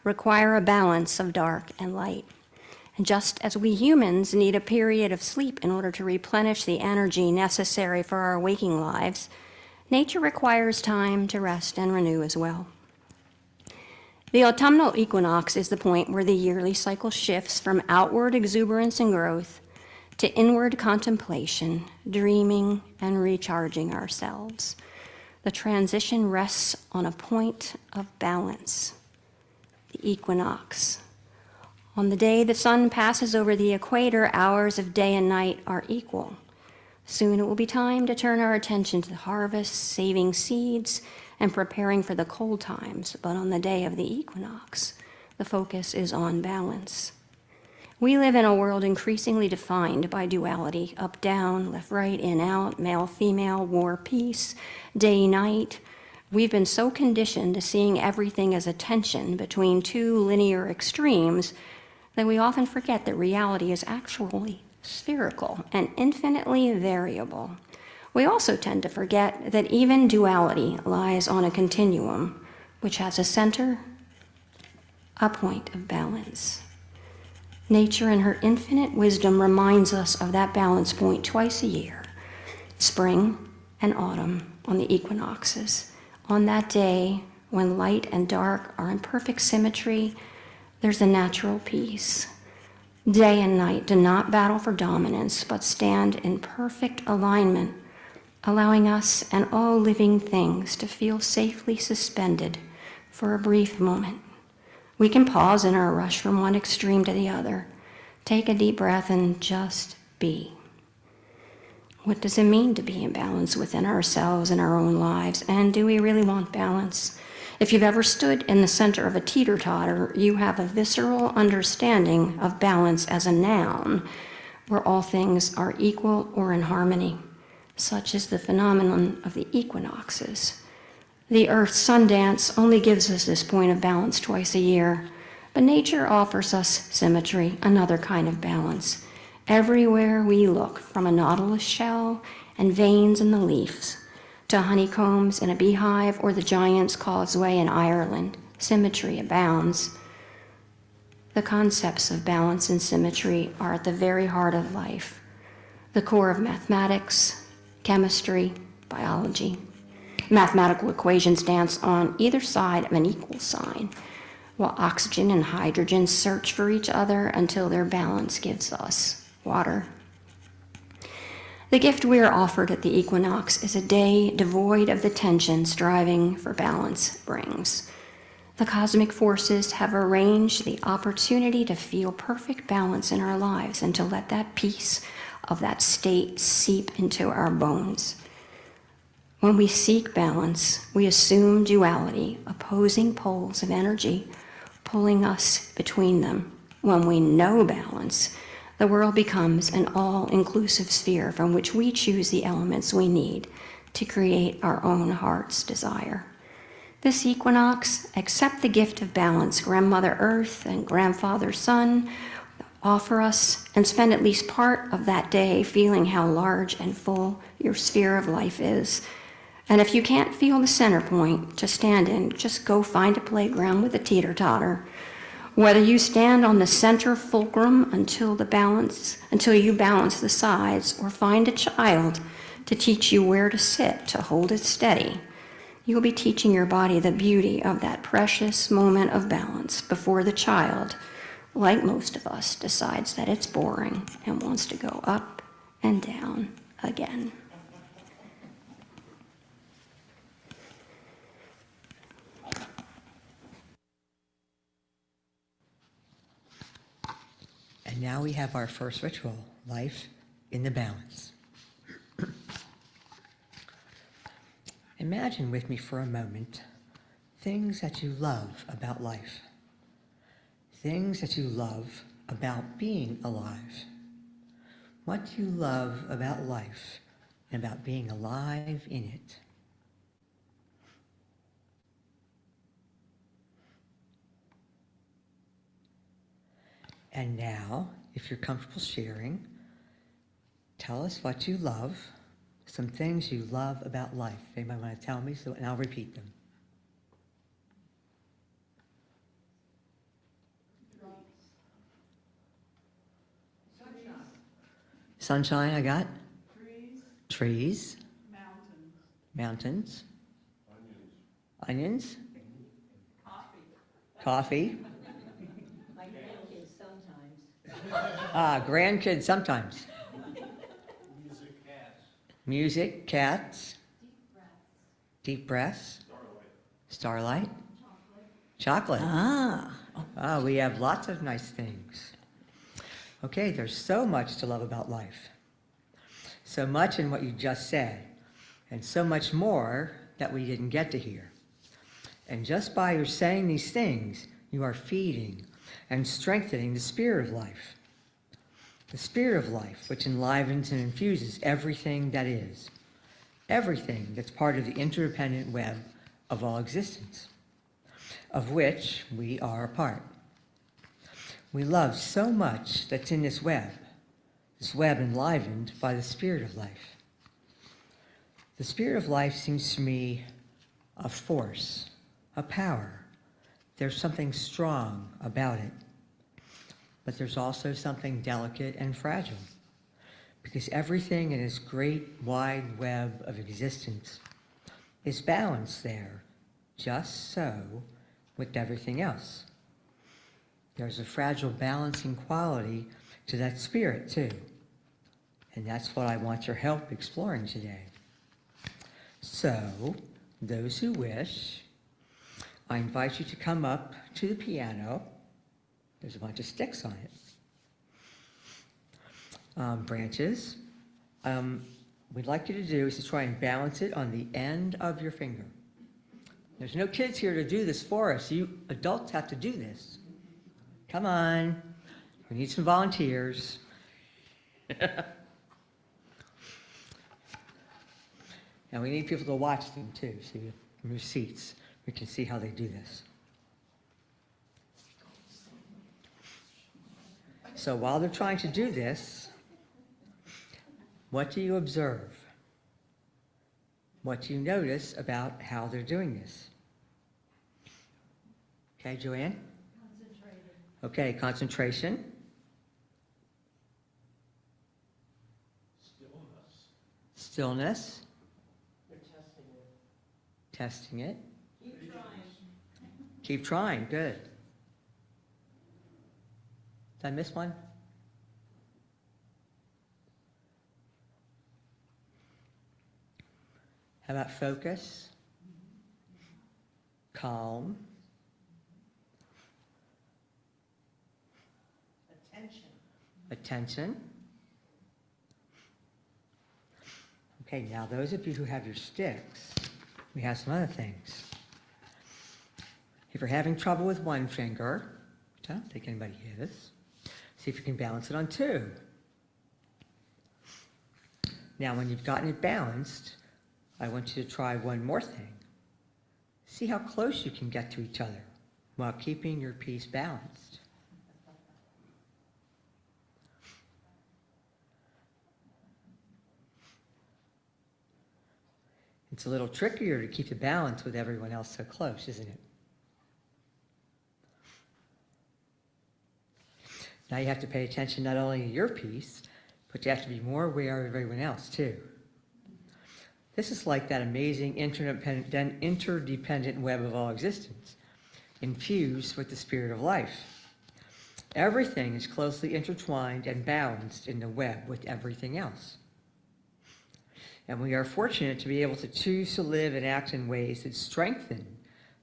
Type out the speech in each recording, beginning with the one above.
require a balance of dark and light. And just as we humans need a period of sleep in order to replenish the energy necessary for our waking lives, nature requires time to rest and renew as well. The autumnal equinox is the point where the yearly cycle shifts from outward exuberance and growth to inward contemplation, dreaming, and recharging ourselves. The transition rests on a point of balance, the equinox. On the day the sun passes over the equator, hours of day and night are equal. Soon it will be time to turn our attention to harvest, saving seeds, and preparing for the cold times. But on the day of the equinox, the focus is on balance. We live in a world increasingly defined by duality, up, down, left, right, in, out, male, female, war, peace, day, night. We've been so conditioned to seeing everything as a tension between two linear extremes that we often forget that reality is actually spherical and infinitely variable. We also tend to forget that even duality lies on a continuum, which has a center, a point of balance. Nature, in her infinite wisdom, reminds us of that balance point twice a year, spring and autumn on the equinoxes. On that day, when light and dark are in perfect symmetry, there's a natural peace. Day and night do not battle for dominance, but stand in perfect alignment, allowing us and all living things to feel safely suspended for a brief moment. We can pause in our rush from one extreme to the other, take a deep breath, and just be. What does it mean to be in balance within ourselves and our own lives? And do we really want balance? If you've ever stood in the center of a teeter-totter, you have a visceral understanding of balance as a noun, where all things are equal or in harmony. Such is the phenomenon of the equinoxes. The Earth's sun dance only gives us this point of balance twice a year, but nature offers us symmetry, another kind of balance. Everywhere we look, from a nautilus shell and veins in the leaves, to honeycombs in a beehive or the Giant's Causeway in Ireland, symmetry abounds. The concepts of balance and symmetry are at the very heart of life, the core of mathematics, chemistry, biology. Mathematical equations dance on either side of an equal sign, while oxygen and hydrogen search for each other until their balance gives us water. The gift we are offered at the equinox is a day devoid of the tension striving for balance brings. The cosmic forces have arranged the opportunity to feel perfect balance in our lives and to let that peace of that state seep into our bones. When we seek balance, we assume duality, opposing poles of energy, pulling us between them. When we know balance, the world becomes an all-inclusive sphere from which we choose the elements we need to create our own heart's desire. This equinox, accept the gift of balance Grandmother Earth and Grandfather Sun offer us, and spend at least part of that day feeling how large and full your sphere of life is. And if you can't feel the center point to stand in, just go find a playground with a teeter-totter. Whether you stand on the center fulcrum until you balance the sides, or find a child to teach you where to sit, to hold it steady, you'll be teaching your body the beauty of that precious moment of balance before the child, like most of us, decides that it's boring and wants to go up and down again. And now we have our first ritual, life in the balance. Imagine with me for a moment things that you love about life, things that you love about being alive. What do you love about life and about being alive in it? And now, if you're comfortable sharing, tell us what you love, some things you love about life. Anybody want to tell me, and I'll repeat them. Sunshine, I got. Trees, Trees. mountains, Mountains. Onions. coffee. Coffee. My grandkids sometimes. Grandkids sometimes. Music, cats. Music, cats. Deep breaths. Deep breaths. Starlight. Starlight. Chocolate. We have lots of nice things. Okay, there's so much to love about life. So much in what you just said, and so much more that we didn't get to hear. And just by your saying these things, you are feeding and strengthening the spirit of life. The spirit of life, which enlivens and infuses everything that is, everything that's part of the interdependent web of all existence, of which we are a part. We love so much that's in this web enlivened by the spirit of life. The spirit of life seems to me a force, a power. There's something strong about it. But there's also something delicate and fragile, because everything in this great wide web of existence is balanced there, just so with everything else. There's a fragile balancing quality to that spirit too, and that's what I want your help exploring today. So, those who wish, I invite you to come up to the piano. There's a bunch of sticks on it. Branches. We'd like you to do is to try and balance it on the end of your finger. There's no kids here to do this for us. You adults have to do this. Come on. We need some volunteers. And we need people to watch them too, so you from your seats. We can see how they do this. So while they're trying to do this, what do you observe? What do you notice about how they're doing this? Okay, Joanne? Concentrated. Okay, concentration. Stillness. They're testing it. Testing it. Keep trying. Keep trying, good. Did I miss one? How about focus? Calm. Attention. Attention. Okay, now those of you who have your sticks, we have some other things. If you're having trouble with one finger, which I don't think anybody is, see if you can balance it on two. Now, when you've gotten it balanced, I want you to try one more thing. See how close you can get to each other while keeping your piece balanced. It's a little trickier to keep the balance with everyone else so close, isn't it? Now you have to pay attention not only to your piece, but you have to be more aware of everyone else too. This is like that amazing interdependent web of all existence, infused with the spirit of life. Everything is closely intertwined and balanced in the web with everything else. And we are fortunate to be able to choose to live and act in ways that strengthen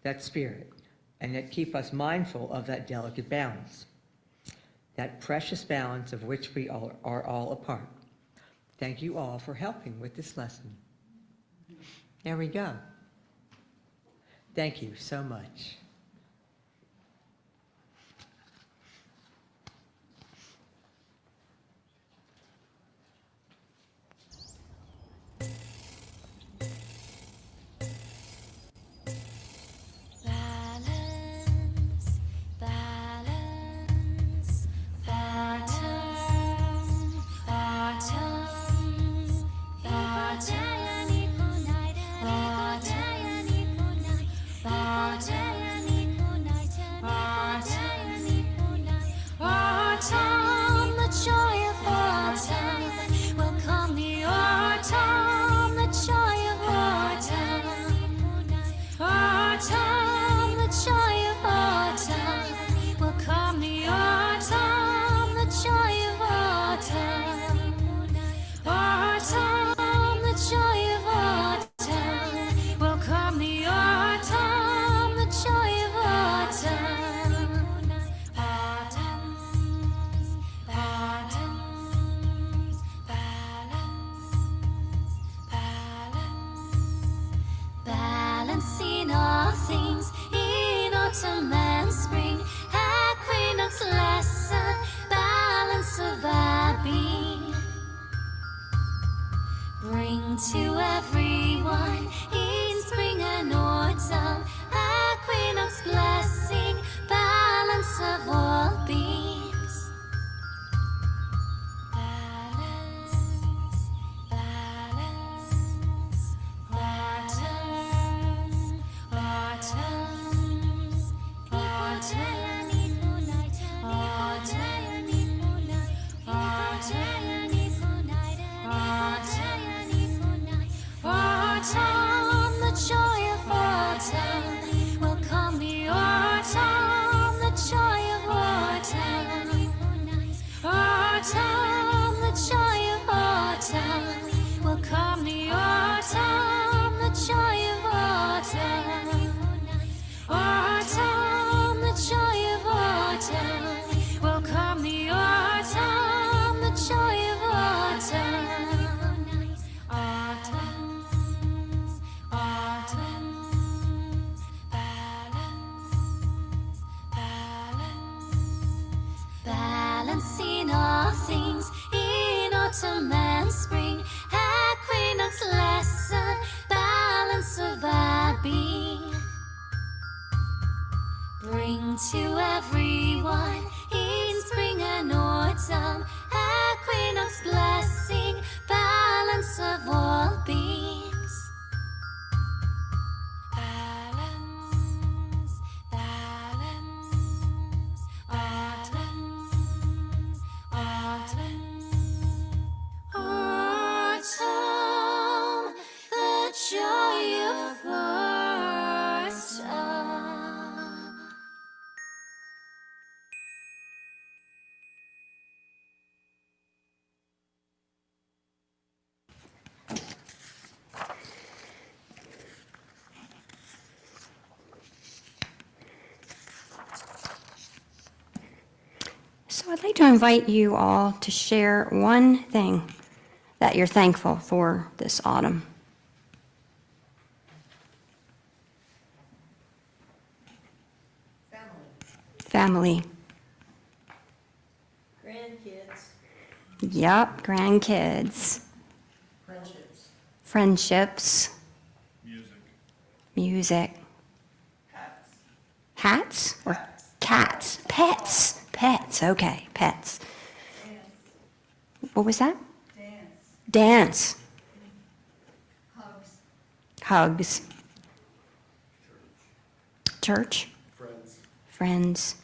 that spirit and that keep us mindful of that delicate balance, that precious balance of which we all are all a part. Thank you all for helping with this lesson. There we go. Thank you so much. Balance, balance, bottom, bottom, bottom, bottom, bottom, balance of all beings. Balance, balance, autumn, autumn, autumn, autumn, the joy of autumn. Welcome the autumn, the joy of autumn. Autumn, the joy of autumn. Welcome the autumn, the joy of autumn. Autumn, the joy of autumn. Welcome the autumn, the joy of autumn. Autumn, autumn, balance, balance, balancing all things in autumn and spring. Equinox lesson, balance of our being. Bring to everyone in spring and autumn equinox blessing, balance of all beings. Balance, balance, autumn, autumn, autumn, the joy of autumn. So I'd like to invite you all to share one thing that you're thankful for this autumn. Family. Grandkids. Yup, grandkids. Friendships. Friendships. Music. Music. Hats. Hats or cats? Pets. Pets. Okay, pets. Dance. What was that? Dance. Dance. Hugs. Hugs. Church. Friends. Friends.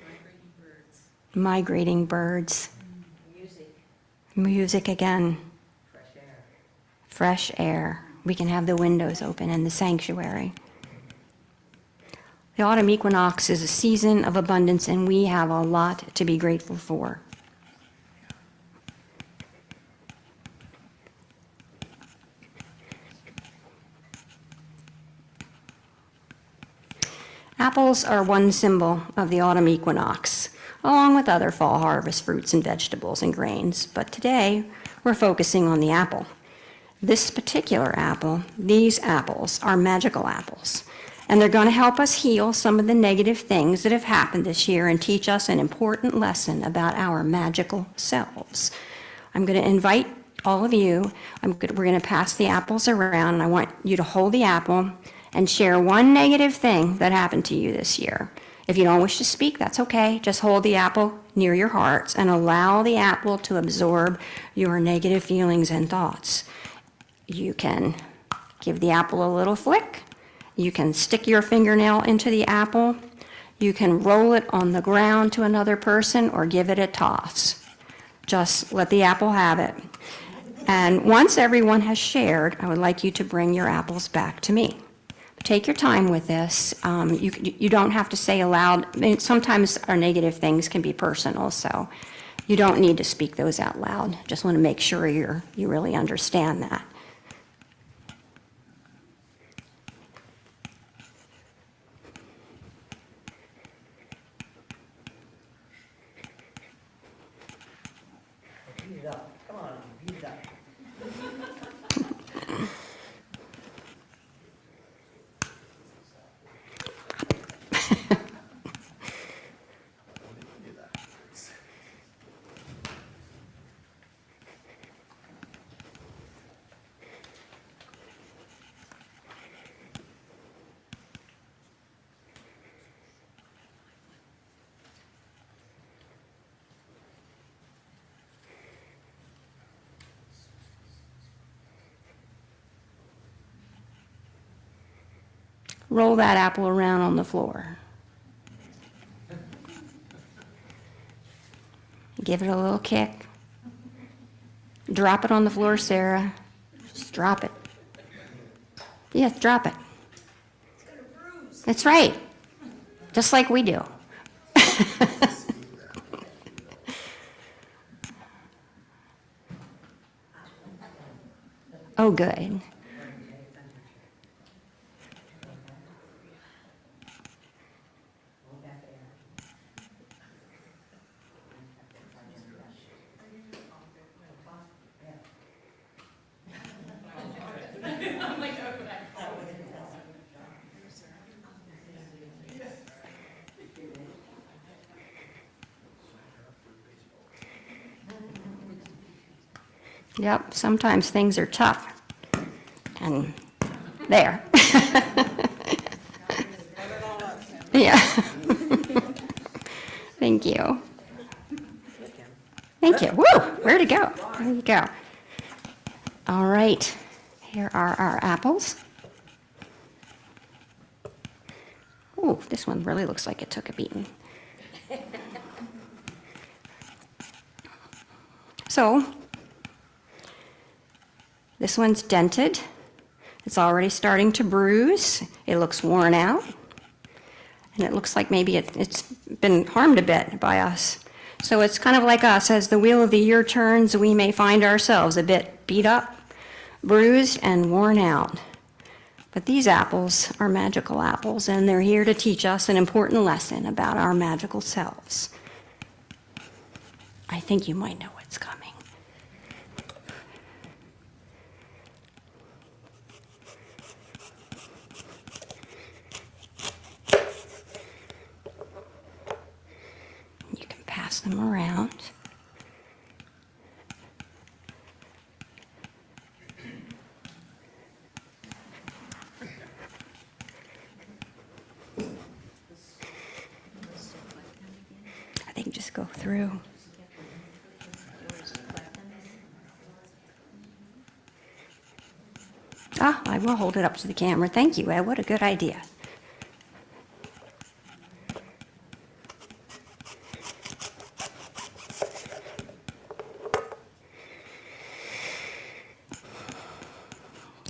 Migrating birds. Migrating birds. Music. Music again. Fresh air. Fresh air. We can have the windows open in the sanctuary. The autumn equinox is a season of abundance, and we have a lot to be grateful for. Apples are one symbol of the autumn equinox, along with other fall harvest fruits and vegetables and grains. But today, we're focusing on the apple. This particular apple, these apples, are magical apples. And they're going to help us heal some of the negative things that have happened this year and teach us an important lesson about our magical selves. I'm going to invite all of you, we're going to pass the apples around, and I want you to hold the apple and share one negative thing that happened to you this year. If you don't wish to speak, that's okay. Just hold the apple near your hearts and allow the apple to absorb your negative feelings and thoughts. You can give the apple a little flick. You can stick your fingernail into the apple. You can roll it on the ground to another person or give it a toss. Just let the apple have it. And once everyone has shared, I would like you to bring your apples back to me. Take your time with this. You don't have to say aloud. I mean, sometimes our negative things can be personal, so you don't need to speak those out loud. Just want to make sure you really understand that. Beat it up. Come on, beat it up. roll that apple around on the floor. Give it a little kick. Drop it on the floor, Sarah. Just drop it. Yes, drop it. That's right. Just like we do. Oh, good. Yep, sometimes things are tough. And there. Yeah. Thank you. Thank you. Woo! Where'd it go? There you go. All right. Here are our apples. Ooh, this one really looks like it took a beating. So, this one's dented. It's already starting to bruise. It looks worn out. And it looks like maybe it's been harmed a bit by us. So it's kind of like us. As the wheel of the year turns, we may find ourselves a bit beat up, bruised, and worn out. But these apples are magical apples, and they're here to teach us an important lesson about our magical selves. I think you might know what's coming. You can pass them around. I think just go through. Ah, I will hold it up to the camera. Thank you, Ed. What a good idea.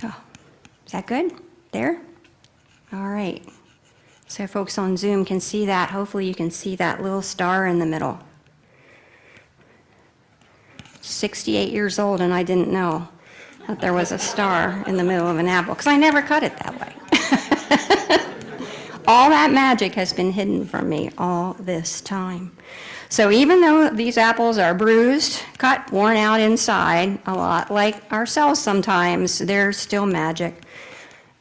Oh, is that good? There? All right. So folks on Zoom can see that. Hopefully you can see that little star in the middle. 68 years old and I didn't know that there was a star in the middle of an apple, because I never cut it that way. All that magic has been hidden from me all this time. So even though these apples are bruised, cut, worn out inside, a lot like ourselves sometimes, there's still magic.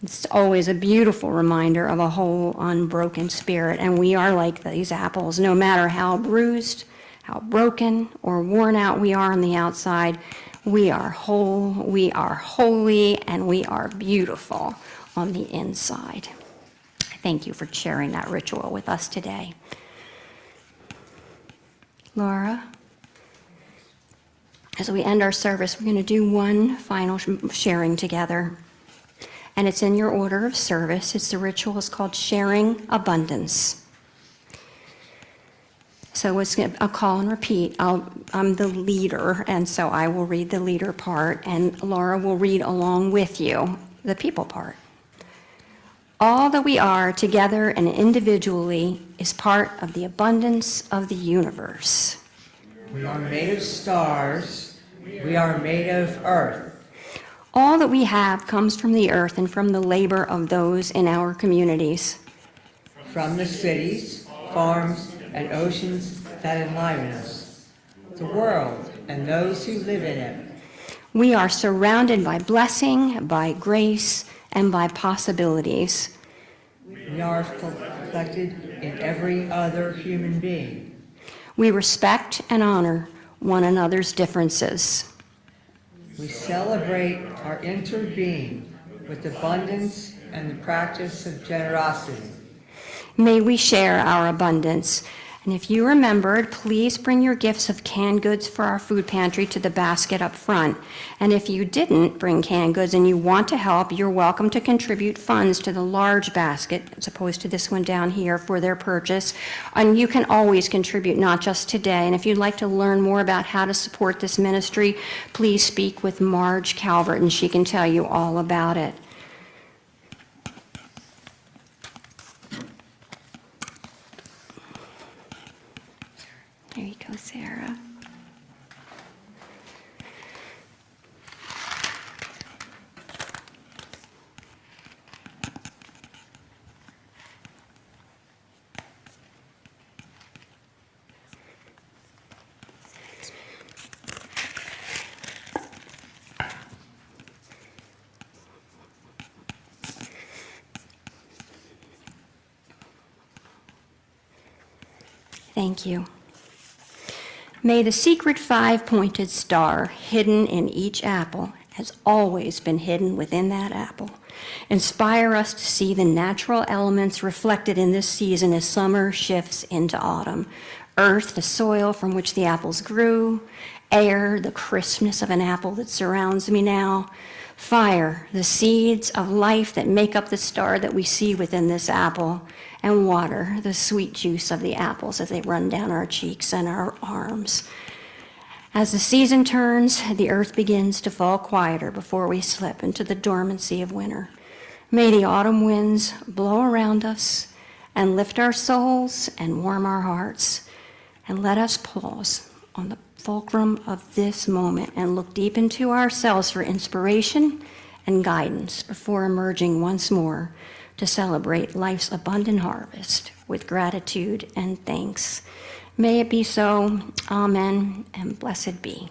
It's always a beautiful reminder of a whole unbroken spirit, and we are like these apples. No matter how bruised, how broken, or worn out we are on the outside, we are whole, we are holy, and we are beautiful on the inside. Thank you for sharing that ritual with us today. Laura, as we end our service, we're going to do one final sharing together. And it's in your order of service. It's the ritual is called sharing abundance. So it's a call and repeat. I'm the leader, and so I will read the leader part, and Laura will read along with you the people part. All that we are together and individually is part of the abundance of the universe. We are made of stars. We are made of earth. All that we have comes from the earth and from the labor of those in our communities. From the cities, farms, and oceans that enliven us, the world and those who live in it. We are surrounded by blessing, by grace, and by possibilities. We are reflected in every other human being. We respect and honor one another's differences. We celebrate our interbeing with abundance and the practice of generosity. May we share our abundance, And if you remembered, please bring your gifts of canned goods for our food pantry to the basket up front. And if you didn't bring canned goods and you want to help, you're welcome to contribute funds to the large basket, as opposed to this one down here, for their purchase. And you can always contribute, not just today. And if you'd like to learn more about how to support this ministry, please speak with Marge Calvert, and she can tell you all about it. There you go, Sarah. Thank you. May the secret five-pointed star hidden in each apple has always been hidden within that apple. Inspire us to see the natural elements reflected in this season as summer shifts into autumn. Earth, the soil from which the apples grew. Air, the crispness of an apple that surrounds me now. Fire, the seeds of life that make up the star that we see within this apple. And water, the sweet juice of the apples as they run down our cheeks and our arms. As the season turns, the earth begins to fall quieter before we slip into the dormancy of winter. May the autumn winds blow around us and lift our souls and warm our hearts. And let us pause on the fulcrum of this moment and look deep into ourselves for inspiration and guidance before emerging once more to celebrate life's abundant harvest with gratitude and thanks. May it be so. Amen, and blessed be.